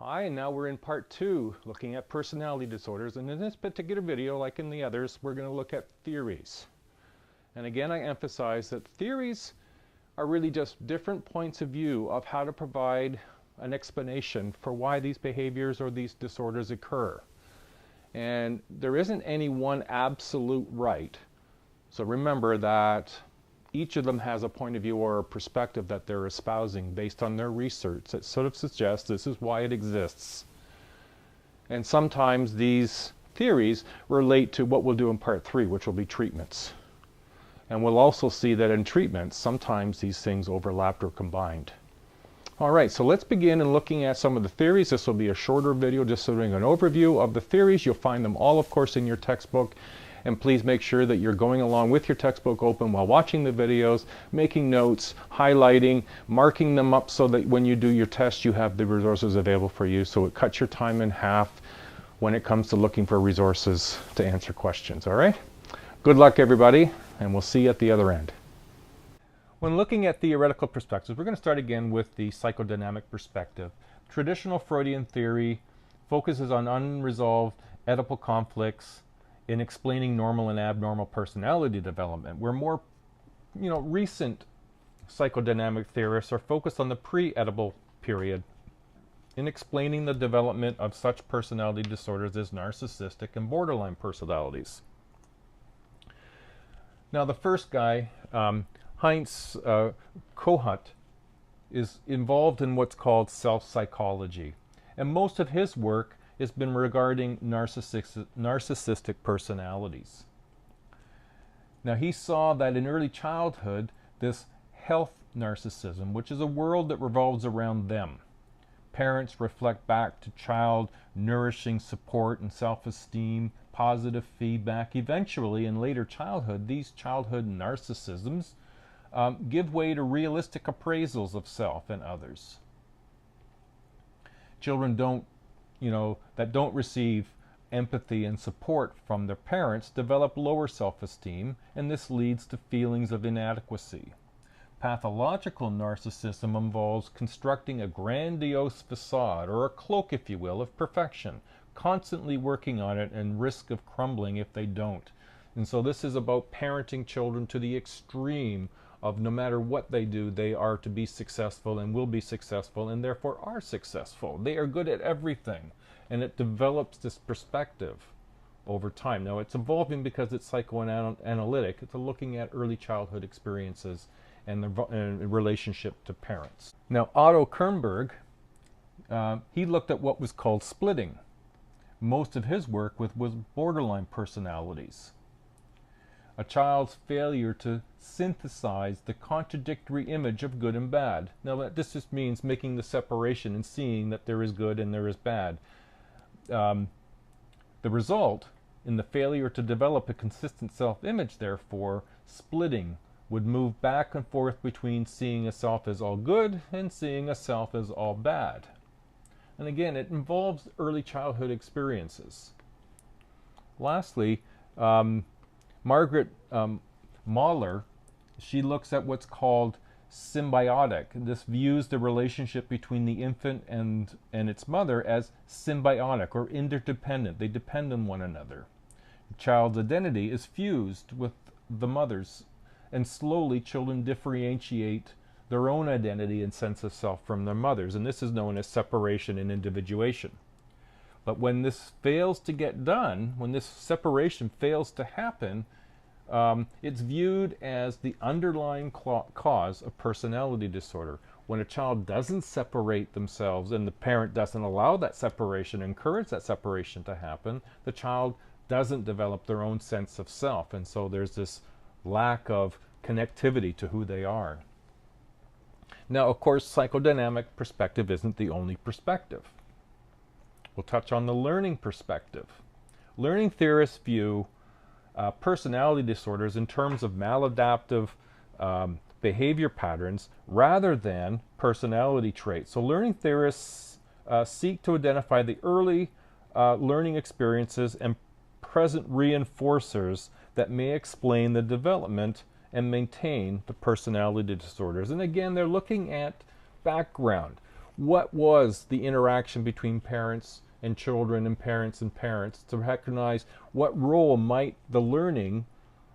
Hi, and now we're in part 2, looking at personality disorders. And in this particular video, like in the others, we're going to look at theories. And again, I emphasize that theories are really just different points of view of how to provide an explanation for why these behaviors or these disorders occur. And there isn't any one absolute right. So remember that each of them has a point of view or a perspective that they're espousing based on their research that sort of suggests this is why it exists. And sometimes these theories relate to what we'll do in part 3, which will be treatments. And we'll also see that in treatments, sometimes these things overlapped or combined. All right, so let's begin in looking at some of the theories. This will be a shorter video just doing an overview of the theories. You'll find them all, of course, in your textbook. And please make sure that you're going along with your textbook open while watching the videos, making notes, highlighting, marking them up so that when you do your test, you have the resources available for you. So it cuts your time in half when it comes to looking for resources to answer questions. All right? Good luck, everybody, and we'll see you at the other end. When looking at theoretical perspectives, we're going to start again with the psychodynamic perspective. Traditional Freudian theory focuses on unresolved Oedipal conflicts in explaining normal and abnormal personality development, where more recent psychodynamic theorists are focused on the pre-Oedipal period in explaining the development of such personality disorders as narcissistic and borderline personalities. Now the first guy, Heinz Kohut, is involved in what's called self-psychology, and most of his work has been regarding narcissistic personalities. Now he saw that in early childhood, this health narcissism, which is a world that revolves around them. Parents reflect back to child nourishing support and self-esteem, positive feedback. Eventually, in later childhood, these childhood narcissisms give way to realistic appraisals of self and others. Children that don't receive empathy and support from their parents develop lower self-esteem, and this leads to feelings of inadequacy. Pathological narcissism involves constructing a grandiose facade, or a cloak, if you will, of perfection, constantly working on it and risk of crumbling if they don't. And so this is about parenting children to the extreme of no matter what they do, they are to be successful and will be successful and therefore are successful. They are good at everything. And it develops this perspective over time. Now it's evolving because it's psychoanalytic. It's looking at early childhood experiences and the relationship to parents. Now Otto Kernberg, he looked at what was called splitting. Most of his work was borderline personalities. A child's failure to synthesize the contradictory image of good and bad. Now this just means making the separation and seeing that there is good and there is bad. The result in the failure to develop a consistent self-image, therefore, splitting would move back and forth between seeing a self as all good and seeing a self as all bad. And again, it involves early childhood experiences. Lastly, Margaret Mahler, she looks at what's called symbiotic. This views the relationship between the infant and its mother as symbiotic or interdependent. They depend on one another. The child's identity is fused with the mother's, and slowly children differentiate their own identity and sense of self from their mother's, and this is known as separation and individuation. But when this fails to get done, when this separation fails to happen, it's viewed as the underlying cause of personality disorder. When a child doesn't separate themselves and the parent doesn't allow that separation, encourage that separation to happen, the child doesn't develop their own sense of self. And so there's this lack of connectivity to who they are. Now, of course, psychodynamic perspective isn't the only perspective. We'll touch on the learning perspective. Learning theorists view personality disorders in terms of maladaptive behavior patterns rather than personality traits. So learning theorists seek to identify the early learning experiences and present reinforcers that may explain the development and maintain the personality disorders. And again, they're looking at background. what was the interaction between parents and children and parents, to recognize what role might the learning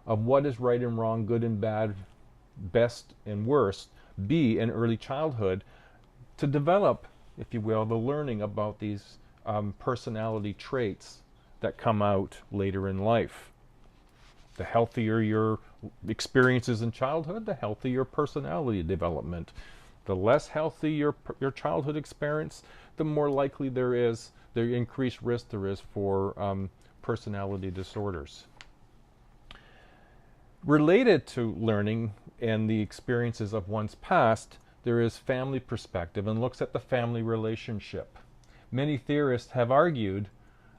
of what is right and wrong, good and bad, best and worst be in early childhood, to develop, if you will, the learning about these personality traits that come out later in life. The healthier your experiences in childhood, the healthier your personality development. The less healthy your childhood experience, the more likely the increased risk there is for personality disorders. Related to learning and the experiences of one's past, there is family perspective and looks at the family relationship. Many theorists have argued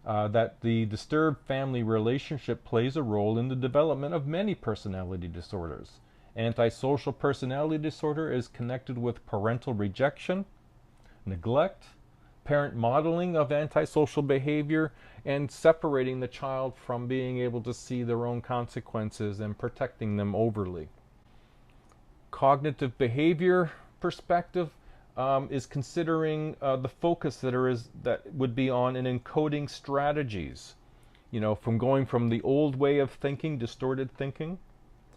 that the disturbed family relationship plays a role in the development of many personality disorders. Antisocial personality disorder is connected with parental rejection, neglect, parent modeling of antisocial behavior, and separating the child from being able to see their own consequences and protecting them overly. Cognitive behavior perspective is considering the focus that would be on in encoding strategies, from going from the old way of thinking, distorted thinking,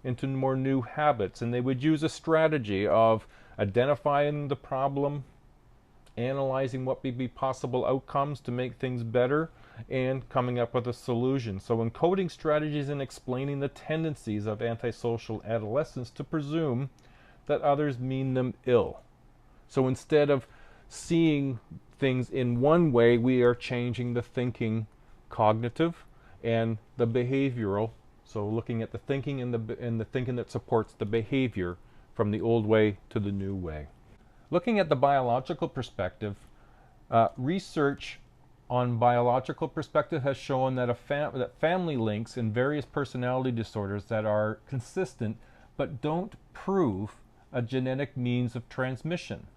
into more new habits. And they would use a strategy of identifying the problem, analyzing what may be possible outcomes to make things better, and coming up with a solution. So encoding strategies and explaining the tendencies of antisocial adolescents to presume that others mean them ill. So instead of seeing things in one way, we are changing the thinking cognitive and the behavioral. So looking at the thinking and the thinking that supports the behavior from the old way to the new way. Looking at the biological perspective, research on biological perspective has shown that that family links in various personality disorders that are consistent but don't prove a genetic means of transmission.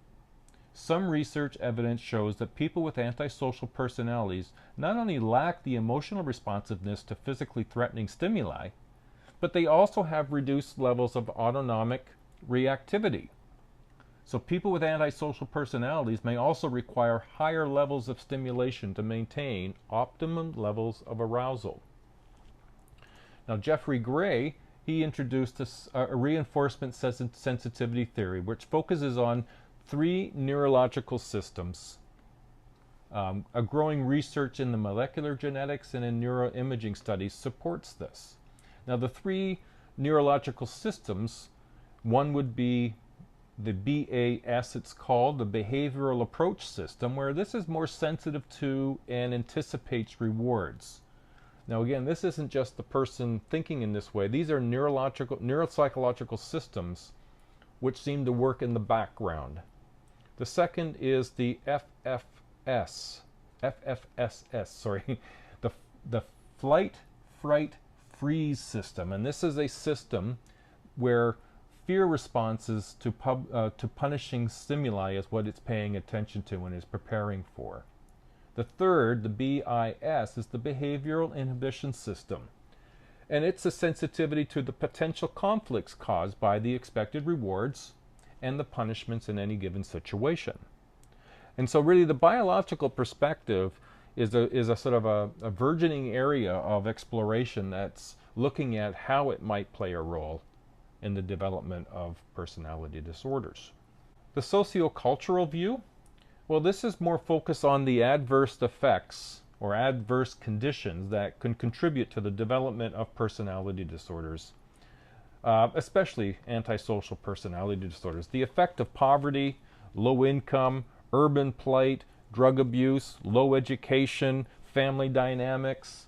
Some research evidence shows that people with antisocial personalities not only lack the emotional responsiveness to physically threatening stimuli, but they also have reduced levels of autonomic reactivity. So people with antisocial personalities may also require higher levels of stimulation to maintain optimum levels of arousal. Now, Jeffrey Gray, he introduced a reinforcement sensitivity theory, which focuses on 3 neurological systems. A growing research in the molecular genetics and in neuroimaging studies supports this. Now, the 3 neurological systems, one would be the BAS, it's called, the behavioral approach system, where this is more sensitive to and anticipates rewards. Now again, this isn't just the person thinking in this way. These are neuropsychological systems which seem to work in the background. The second is the FFSS, the flight, fright, freeze system. And this is a system where fear responses to punishing stimuli is what it's paying attention to and is preparing for. The third, the BIS, is the behavioral inhibition system. And it's a sensitivity to the potential conflicts caused by the expected rewards and the punishments in any given situation. And so really the biological perspective is a sort of a burgeoning area of exploration that's looking at how it might play a role in the development of personality disorders. The sociocultural view, well, this is more focused on the adverse effects or adverse conditions that can contribute to the development of personality disorders, especially antisocial personality disorders. The effect of poverty, low income, urban plight, drug abuse, low education, family dynamics,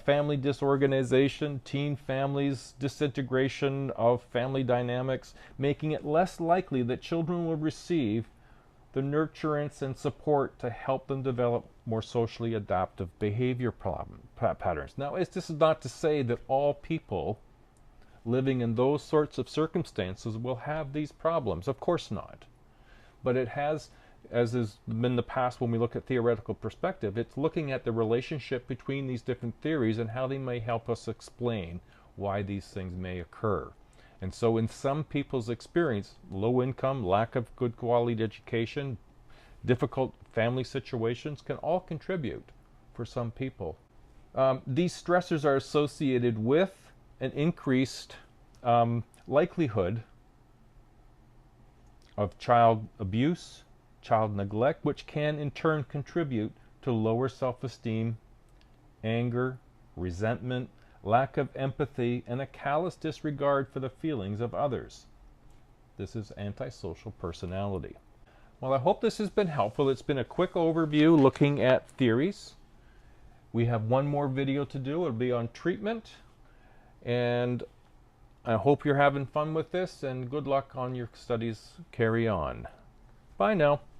family disorganization, teen families, disintegration of family dynamics, making it less likely that children will receive the nurturance and support to help them develop more socially adaptive behavior patterns. Now, this is not to say that all people living in those sorts of circumstances will have these problems. Of course not. But it has, as has been the past when we look at theoretical perspective, it's looking at the relationship between these different theories and how they may help us explain why these things may occur. And so in some people's experience, low income, lack of good quality education, difficult family situations can all contribute for some people. These stressors are associated with an increased likelihood of child abuse, child neglect, which can in turn contribute to lower self-esteem, anger, resentment, lack of empathy, and a callous disregard for the feelings of others. This is antisocial personality. Well, I hope this has been helpful. It's been a quick overview looking at theories. We have one more video to do. It'll be on treatment. And I hope you're having fun with this, and good luck on your studies. Carry on. Bye now.